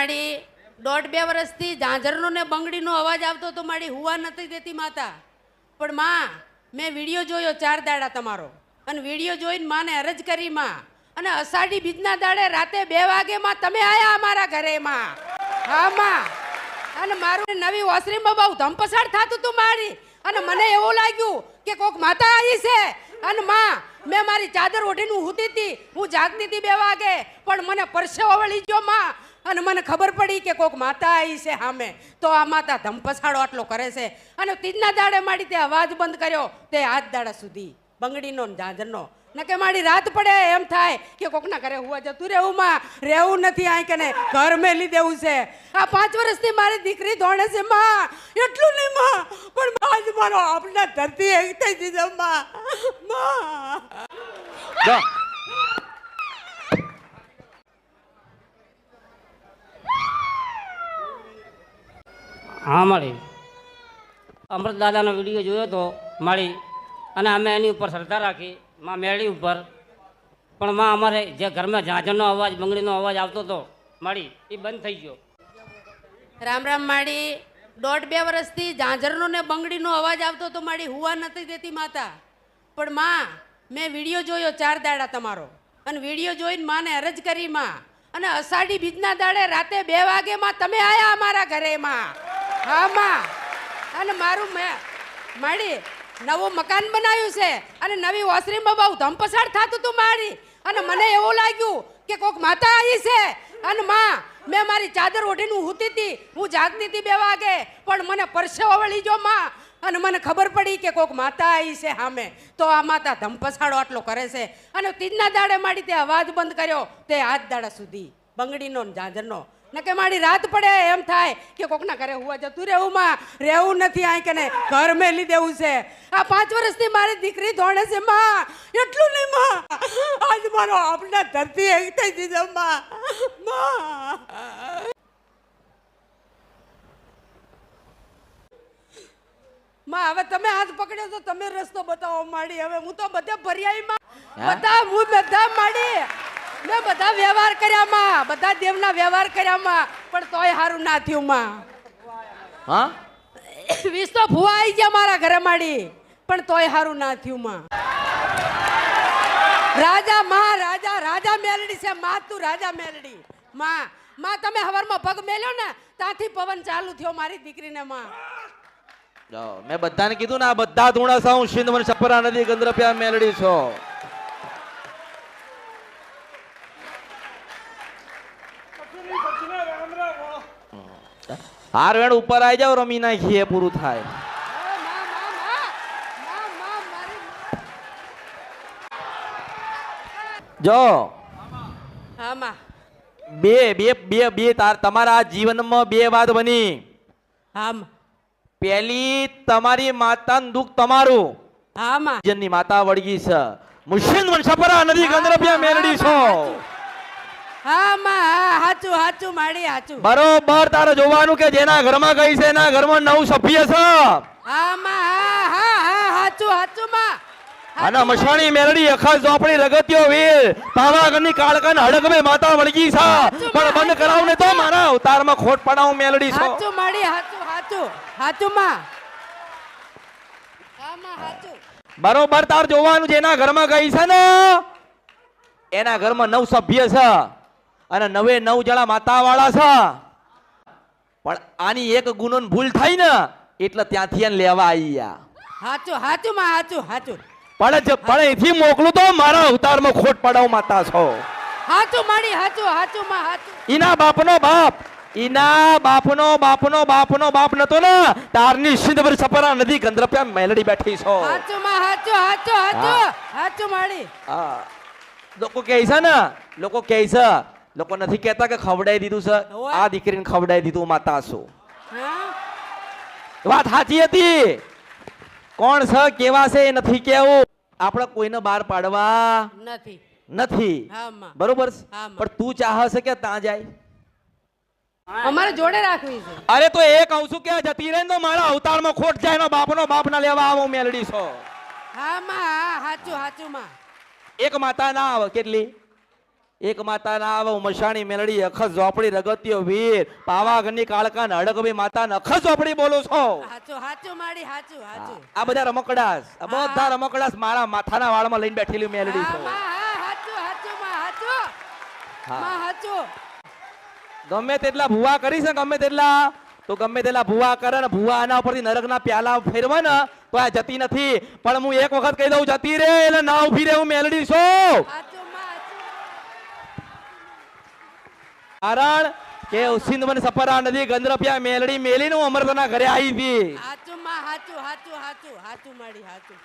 માડી 1.5-2 વર્ષથી ઝાંઝરનો ને બંગડીનો અવાજ આવતો તો માડી હુવા નથી દેતી માતા. પણ માં મેં વિડીયો જોયો 4 દાડા તમારો, અને વિડીયો જોઈને માને અરજ કરી માં, અને અષાઢી બીજના દાડે રાતે 2 વાગે માં તમે આયા અમારા ઘરે માં. હા માં, અને મારું નવી ઓસરીમાં બહુ ધમપસાડ થતું હતું મારી, અને મને એવું લાગ્યું કે કોક માતા આવી છે. અને માં મેં મારી ચાદર ઓઢીને ઊતી હતી, હું જાગતી હતી 2 વાગે, પણ મને પરસેવો વળી ગયો માં, અને મને ખબર પડી કે કોક માતા આવી છે સામે. તો આ માતા ધમપસાડો આટલો કરે છે. અને ત્રીજના દાડે માડી તે અવાજ બંધ કર્યો તે 8 દાડા સુધી બંગડીનો ને ઝાંઝરનો. નકે મારી રાત પડે એમ થાય કે કોકના ઘરે હુવા જતું રહેવું માં, રહેવું નથી આ કે ને ઘર મેલી દેવું છે. આ 5 વર્ષથી મારી દીકરી ધોણે છે માં, એટલું નહીં માં, પણ આજ મારો આપના ધરતી એક થઈ દીધો માં. હા માળી, અમૃત દાદાનો વિડીયો જોયો તો માળી, અને અમે એની ઉપર શ્રદ્ધા રાખી માં મેળી ઉપર. પણ માં અમારે જે ઘરમાં ઝાંઝરનો અવાજ બંગડીનો અવાજ આવતો હતો માળી, એ બંધ થઈ ગયો. રામ રામ માડી, 1.5-2 વર્ષથી ઝાંઝરનો ને બંગડીનો અવાજ આવતો તો માડી હુવા નથી દેતી માતા. પણ માં મેં વિડીયો જોયો 4 દાડા તમારો, અને વિડીયો જોઈને માને અરજ કરી માં, અને અષાઢી બીજના દાડે રાતે 2 વાગે માં તમે આયા અમારા ઘરે માં. હા માં, અને મારું માડી નવું મકાન બનાવ્યું છે, અને નવી ઓસરીમાં બહુ ધમપસાડ થતું હતું મારી, અને મને એવું લાગ્યું કે કોક માતા આવી છે. અને માં મેં મારી ચાદર ઓઢીને ઊતી હતી, હું જાગતી હતી 2 વાગે, પણ મને પરસેવો વળી ગયો માં, અને મને ખબર પડી કે કોક માતા આવી છે સામે. તો આ માતા ધમપસાડો આટલો કરે છે. અને ત્રીજના દાડે માડી તે અવાજ બંધ કર્યો તે 8 દાડા સુધી બંગડીનો ને ઝાંઝરનો. નકે મારી રાત પડે એમ થાય કે કોકના ઘરે હુવા જતું રહેવું માં, રહેવું નથી આ કે ને ઘર મેલી દેવું છે. આ 5 વર્ષથી મારી દીકરી ધોણે છે માં, એટલું નહીં માં, આજ મારો આપના ધરતી એક થઈ દીધો માં. માં હવે તમે હાથ પકડ્યો તો તમે રસ્તો બતાવો માડી. હવે હું તો બધે ભર્યાઈ માં, બધા માડી મેં બધા વ્યવહાર કર્યા માં, બધા દેવના વ્યવહાર કર્યા માં, પણ તોય હારું ના થયું માં. હા 20 તો ભુવા આવી ગયા મારા ઘરે માડી, પણ તોય હારું ના થયું માં. રાજા માં રાજા મેલડી છે માં, તું રાજા મેલડી માં. તમે હવારમાં પગ મેલ્યો ને ત્યાંથી પવન ચાલુ થયો મારી દીકરીને માં. મેં બધાને કીધું ને, આ બધા ધૂણા સાઉ સિંધવન સપરા નદી ગંદ્રપ્યા મેલડી છો. હાર વેણ ઉપર આવી જાવ, રમી નાખીએ, પૂરું થાય. જો હા માં, બે તમારા જીવનમાં 2 વાત બની. હા માં, પેલી તમારી માતાનું દુઃખ તમારું, હા માં, જેની માતા વળગી છે મુશિંદ વંશપરા નદી ગંદ્રપ્યા મેલડી છો. હા માં, હાચું માડી હાચું. બરોબર તારે જોવાનું કે જેના ઘરમાં ગઈ છે એના ઘરમાં 9 સભ્ય છે. હા માં, હાચું માં. અને મશાણી મેલડી અખા ઝોપડી રગત્યો વીર પાવાગઢની કાળકન હડકમે માતા વળગી છે. પણ બંધ કરાવને તો મારા અવતારમાં ખોટ પડાવ મેલડી છો. હાચું માડી હાચું માં. હા માં, હાચું. બરોબર તાર જોવાનું જેના ઘરમાં ગઈ છે ને એના ઘરમાં 9 સભ્ય છે, અને 9 જણા માતા વાળા છે. પણ આની એક ગુનો ભૂલ થઈ ને એટલે ત્યાંથી એને લેવા આવી ગયા. હાચું માં, હાચું. પણ અહીંથી મોકલું તો મારા અવતારમાં ખોટ પડાવ માતા છો. હાચું માડી હાચું માં, હાચું. ઈના બાપનો બાપ નતો ને તારની સિંધવર સપરા નદી ગંદ્રપ્યા મેલડી બેઠી છો. હાચું માં, હાચું માડી. હા, લોકો કહે છે ને, લોકો નથી કહેતા કે ખવડાવી દીધું છે. આ દીકરીને ખવડાવી દીધું માતા છો. વાત સાચી હતી. કોણ છે કેવા છે એ નથી કેવું, આપણે કોઈને બહાર પાડવા નથી. બરોબર, પણ તું ચાહે છે કે ત્યાં જાય? અમારે જોડે રાખવી છે. અરે તો એ કહું છું કે જતી રહે તો મારા અવતારમાં ખોટ જાય ને બાપનો બાપ ના લેવા આવો મેલડી છો. હા માં, હાચું માં. એક માતા ના આવે કેટલી એક માતા ના આવે મશાણી મેલડી અખત ઝોપડી રગત્યો વીર પાવાગઢની કાળકા હડકભી માતા અખત ઝોપડી બોલો છો હાચું હાચું માડી હાચું હાચું આ બધા રમકડાસ આ બધા રમકડાસ મારા માથાના વાળમાં લઈને બેઠેલી મેલડી હા, છો માં, હા, હાચું હાચું માં હાચું હા. માં હાચું ગમે તેટલા ભૂવા કરી છે ગમે તેટલા તો ગમે તેટલા ભૂવા કરે ને ભૂવા આના ઉપરથી નરકના પ્યાલા ફેરવે ને તો આ જતી નથી પણ હું એક વખત કહી દઉં જતી રે એટલે ના ઉભી રે હું મેલડી છું હાચું માં હાચું કારણ કે સિંધવન સપરા નદી ગંદ્રપિયા મેલડી મેલીને હું અમરતના ઘરે આવી હતી હાચું માં હાચું હાચું હાચું હાચું માડી હાચું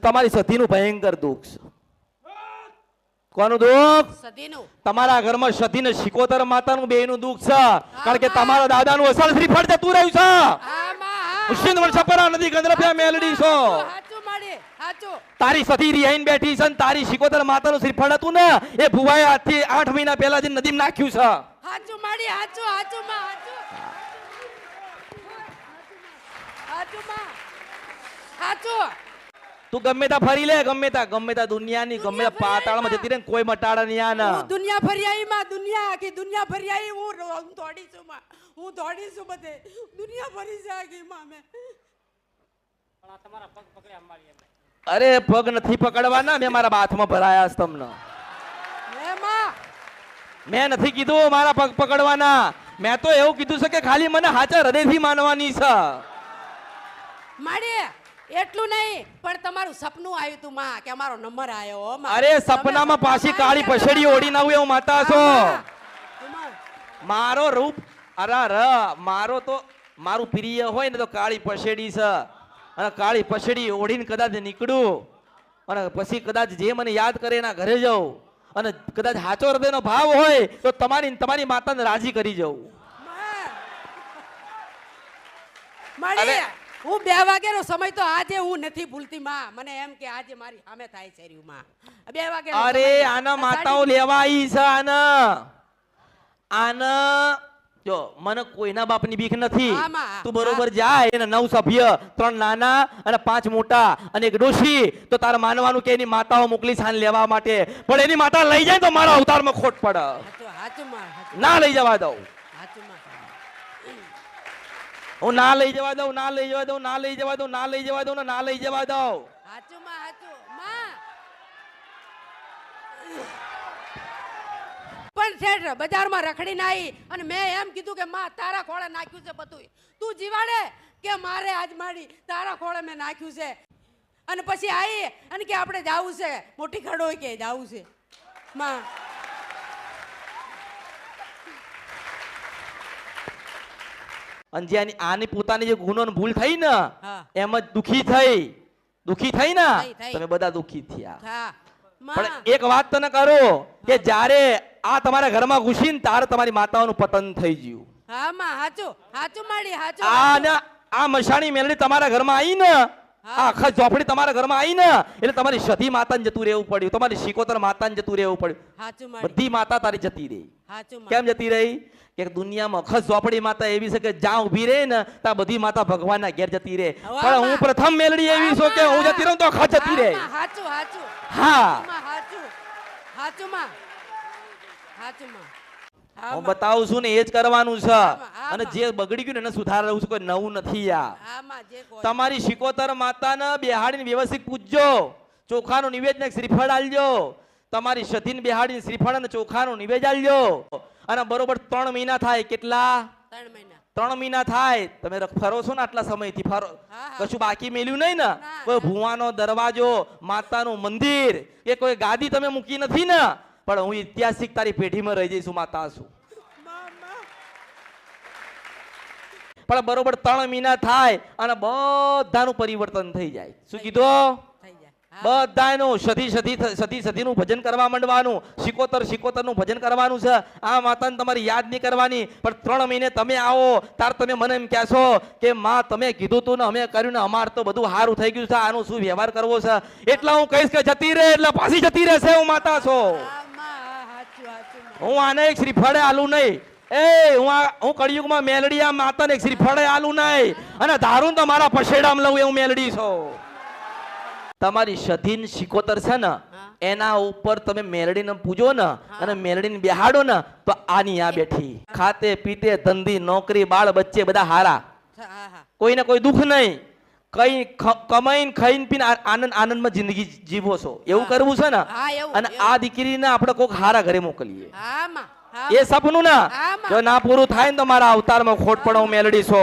તમારી સતીનું ભયંકર દુઃખ છે કોનું દુઃખ સદીનું તમારા ઘરમાં સતીને શિકોતર માતાનું બેયનું દુઃખ છે કારણ કે તમારા દાદાનું અસલ શ્રીફળ જતું રહ્યું છે હા માં હા સિંધવન સપરા નદી ગંદ્રપિયા મેલડી છો હાચું માડી હાચું તારી સતી રિહાઈને બેઠી છે ને તારી શિકોતર માતાનું શ્રીફળ હતું ને એ ભુવાએ આજથી 8 મહિના પહેલા જે નદીમાં નાખ્યું છે હાચું માડી હાચું હાચું માં હાચું હાચું માં હાચું તું ગમે ત્યાં ફરી લે ગમે ત્યાં દુનિયાની ગમે ત્યાં પાતાળમાં જતી રહે ને કોઈ મટાડા નહીં આના હું દુનિયા ફરિયાઈ માં દુનિયા આખી દુનિયા ફરિયાઈ હું દોડી છું માં હું દોડી છું બધે દુનિયા ફરી છે આખી માં મેં પણ આ તમારા પગ પકડ્યા મારી એમ. અરે પગ નથી પકડવાના મેં મારા બાથમાં ભરાયા છે તમને હે માં મેં નથી કીધું મારા પગ પકડવાના મેં તો એવું કીધું છે કે ખાલી મને હાચા હૃદયથી માનવાની છે માડી એટલું નહીં પણ તમારું સપનું આવ્યું તું માં કે અમારો નંબર આવ્યો હો માં. અરે સપનામાં પાછી કાળી પછડી ઓડીને આવું એવું માતા છો એમાં મારો રૂપ અરે મારું પ્રિય હોય ને તો કાળી પછડી છે અને કાળી પછડી ઓઢીને કદાચ નીકળું અને પછી કદાચ જે મને યાદ કરે એના ઘરે જાઉં અને કદાચ સાચો હૃદયનો ભાવ હોય તો તમારી માતાને રાજી કરી જાઉં માડી હું 2 વાગ્યાનો સમય તો આજે હું નથી ભૂલતી માં મને એમ કે આજે મારી સામે થાય છે રહ્યું માં 2 વાગ્યાનો અરે સમય. આના માતાઓ લેવા આવી છે આના જો મને કોઈના બાપની બીક નથી હા, માં. તું બરોબર જાય એને 9 સભ્ય 3 નાના અને 5 મોટા અને એક ડોશી તો તારે માનવાનું કે એની માતાઓ મોકલી છાન લેવા માટે પણ એની માતા લઈ જાય તો મારા અવતારમાં ખોટ પડે હાચું હાચું માં હાચું ના લઈ જવા દઉં હાચું માં હું ના લઈ જવા દઉં ના લઈ જવા દઉં ના લઈ જવા દઉં ના લઈ જવા દઉં ને ના લઈ જવા દઉં હાચું માં હાચું માં પણ શેઠ બજારમાં રખડીને આવી અને મેં એમ કીધું કે માં તારા ખોળે નાખ્યું છે બધું તું જીવાડે કે મારે આજ માડી તારા ખોળે મેં નાખ્યું છે અને પછી આવી અને કે આપણે જાવું છે મોટી ખડો કે જાવું છે માં અને જે આની પોતાની જે ગુનો ને ભૂલ થઈ ને હા. એમ જ દુખી થઈ ને થઈ. તમે બધા દુખી થયા હા માં પણ એક વાત તને કરું કે જ્યારે આ તમારા ઘરમાં ઘૂસીને તારે તમારી માતાઓનું પતન થઈ ગયું હા માં હાચું હાચું માડી હાચું આ મશાણી મેલડી તમારા ઘરમાં આવી ને આ આખા ઝોપડી તમારા ઘરમાં આવી ને એટલે તમારી સતી માતાને જતું રહેવું પડ્યું તમારી શિકોતર માતાને જતું રહેવું પડ્યું હાચું માડી બધી માતા તારી જતી રહી હાચું માં કેમ જતી રહી કે દુનિયામાં અખત ઝોપડી માતા એવી છે કે જ્યાં ઊભી રહે ને ત્યાં બધી માતા ભગવાનના ઘેર જતી રહે વાહ, પણ હું વાહ. પ્રથમ મેલડી એવી છું કે હું જતી રહું તો અખત જતી રહે હા, માં, હાચું હાચું હા માં હાચું હાચું માં હાચું માં હા હું માં. બતાવું છું ને એ જ કરવાનું છે આમાં. અને જે બગડી ગયું ને એને સુધારવું છે કોઈ નવું નથી આ હા માં જે કોઈ તમારી શિકોતર માતાને બેહાડીને વ્યવસ્થિત પૂજજો ચોખાનું નિવેદ ને શ્રીફળ આલજો તમારી સતીને બેહાડીને શ્રીફળ અને ચોખાનું નિવેદ આલજો અને બરોબર 3 મહિના થાય કેટલા 3 મહિના 3 મહિના થાય તમે ફરો છો ને આટલા સમયથી ફરો હા, હા. કશું બાકી મેલ્યું નહીં ને ના, કોઈ ભુવાનો દરવાજો માતાનું મંદિર કે કોઈ ગાદી તમે મૂકી નથી ને પણ હું ઐતિહાસિક તારી પેઢીમાં રહી જઈશું માતા છું પણ બરોબર 3 મહિના થાય અને બધાનું પરિવર્તન થઈ જાય શું કીધું થઈ જાય હા. બધાનું સતીનું ભજન કરવા માંડવાનું શિકોતરનું ભજન કરવાનું છે આ માતાને તમારી યાદ નહીં કરવાની પણ 3 મહિને તમે આવો તાર તમે મને એમ કહેશો કે માં તમે કીધું તું ને અમે કર્યું ને અમાર તો બધું સારું થઈ ગયું છે આનું શું વ્યવહાર કરવો છે એટલા હું કહીશ કે જતી રહે એટલે પાછી જતી રહેશે હું માતા છો હા, માં, હા, હાચું હાચું માં. હું આને એક શ્રીફળે આલું નહીં હું કળિયુગમાં મેલડી આ માતાને એક શ્રીફળે આલું નહીં અને ધારું તો મારા પછેડામાં લઉં એવું મેલડી છો તમારી સધીન શિકોતર છે ને એના ઉપર તમે મેલડીને પૂજો ને અને મેલડીને બેહાડો ને તો આની આ બેઠી ખાતે પીતે ધંધી નોકરી બાળ બચ્ચે બધા હારા, હા હા કોઈને કોઈ દુઃખ નહીં, કઈ કમાઈને ખાઈને પીને આનંદ આનંદમાં જિંદગી જીવો છો એવું કરવું છે ને. હા, એવું, અને આ દીકરીને આપણે કોઈક હારા ઘરે મોકલીએ હા માં હા એ સપનું ના હા, માં. જો ના પૂરું થાય ને તો મારા અવતારમાં ખોટ પડો મેલડી છો.